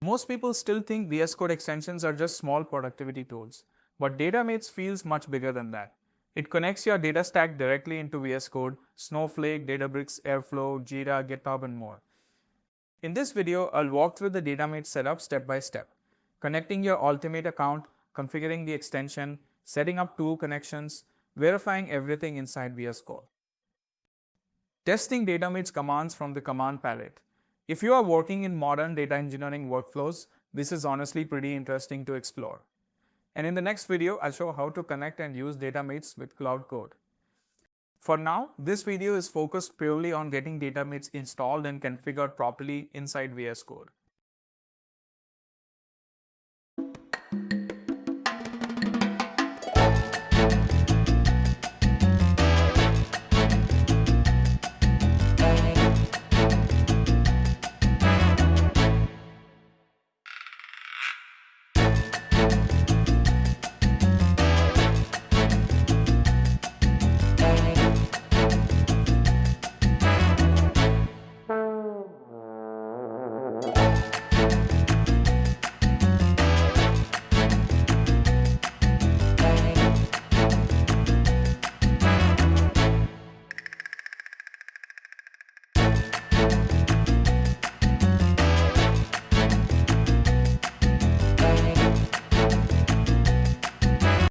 Most people still think VS Code extensions are just small productivity tools, but Datamates feels much bigger than that. It connects your data stack directly into VS Code, Snowflake, Databricks, Airflow, Jira, GitHub, and more. In this video, I'll walk through the Datamates setup step by step, connecting your Altimate account, configuring the extension, setting up tool connections, verifying everything inside VS Code. Testing Datamates commands from the command palette. If you are working in modern data engineering workflows, this is honestly pretty interesting to explore. And in the next video, I'll show how to connect and use Datamates with Cloud Code. For now, this video is focused purely on getting Datamates installed and configured properly inside VS Code.